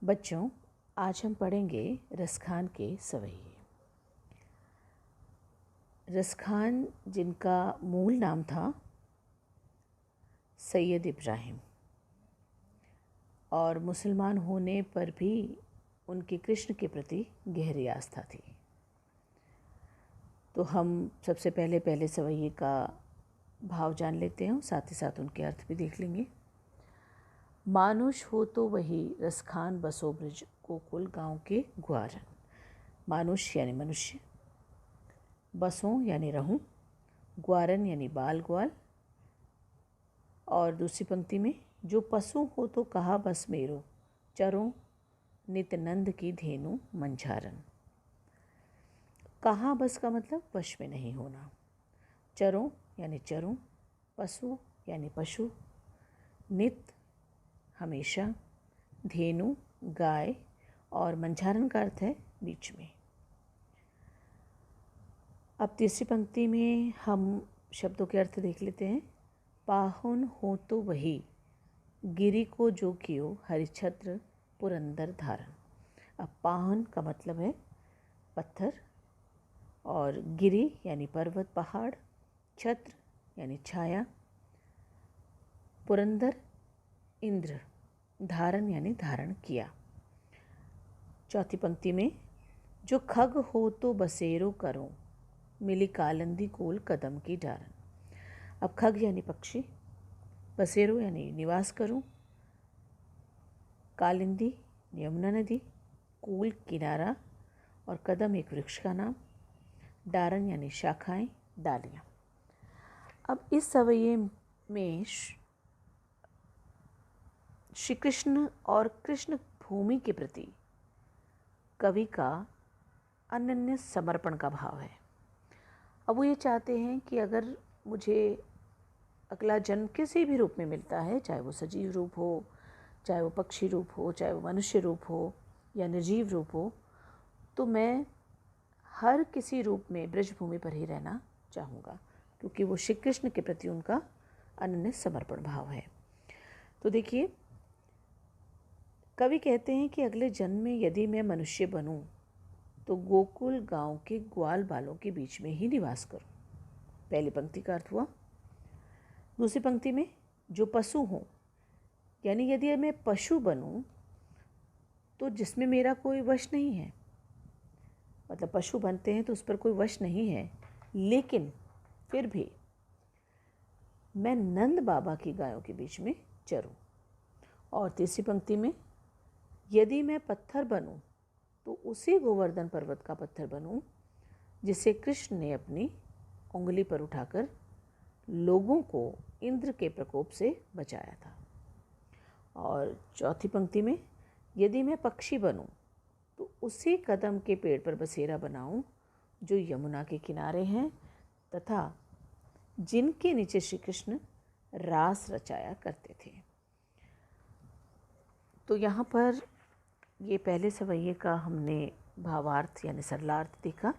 बच्चों, आज हम पढ़ेंगे रसखान के सवैये। रसखान जिनका मूल नाम था सैयद इब्राहिम और मुसलमान होने पर भी उनकी कृष्ण के प्रति गहरी आस्था थी। तो हम सबसे पहले सवैये का भाव जान लेते हैं, साथ ही साथ उनके अर्थ भी देख लेंगे। मानुष हो तो वही रसखान बसो ब्रज गोकुल गांव के ग्वारन। मानुष यानी मनुष्य, बसों यानी रहूं, ग्वारन यानी बाल ग्वाल। और दूसरी पंक्ति में जो पशु हो तो कहा बस मेरो, चरों नित नंद की धेनु मंझारन। कहा बस का मतलब वश में नहीं होना। चरों यानी चरों, पशु यानी पशु, नित हमेशा, धेनु गाय, और मंझारन का अर्थ है बीच में। अब तीसरी पंक्ति में हम शब्दों के अर्थ देख लेते हैं। पाहुन हो तो वही, गिरि को जो कियो हरिछत्र पुरंदर धारण। अब पाहुन का मतलब है पत्थर, और गिरि यानी पर्वत पहाड़, छत्र यानी छाया, पुरंदर इंद्र, धारण यानी धारण किया। चौथी पंक्ति में जो खग हो तो बसेरो करो, मिली कालंदी कोल कदम की डारन। अब खग यानी पक्षी, बसेरो यानी निवास करूं, कालिंदी यमुना नदी, कोल किनारा, और कदम एक वृक्ष का नाम, डारन यानी शाखाएं, डालियां। अब इस सवैये में श्री कृष्ण और कृष्ण भूमि के प्रति कवि का अनन्य समर्पण का भाव है। अब वो ये चाहते हैं कि अगर मुझे अगला जन्म किसी भी रूप में मिलता है, चाहे वो सजीव रूप हो, चाहे वो पक्षी रूप हो, चाहे वो मनुष्य रूप हो या निर्जीव रूप हो, तो मैं हर किसी रूप में ब्रजभूमि पर ही रहना चाहूँगा, क्योंकि वो श्री कृष्ण के प्रति उनका अनन्य समर्पण भाव है। तो देखिए, कवि कहते हैं कि अगले जन्म में यदि मैं मनुष्य बनूं तो गोकुल गांव के ग्वाल बालों के बीच में ही निवास करूं। पहली पंक्ति का अर्थ हुआ। दूसरी पंक्ति में जो पशु हों, यानी यदि मैं पशु बनूं तो जिसमें मेरा कोई वश नहीं है, मतलब पशु बनते हैं तो उस पर कोई वश नहीं है, लेकिन फिर भी मैं नंद बाबा की गायों के बीच में चरूं। और तीसरी पंक्ति में यदि मैं पत्थर बनूं तो उसी गोवर्धन पर्वत का पत्थर बनूं जिसे कृष्ण ने अपनी उंगली पर उठाकर लोगों को इंद्र के प्रकोप से बचाया था। और चौथी पंक्ति में यदि मैं पक्षी बनूं तो उसी कदम के पेड़ पर बसेरा बनाऊं जो यमुना के किनारे हैं तथा जिनके नीचे श्री कृष्ण रास रचाया करते थे। तो यहाँ पर ये पहले सवैये का हमने भावार्थ यानी सरलार्थ देखा।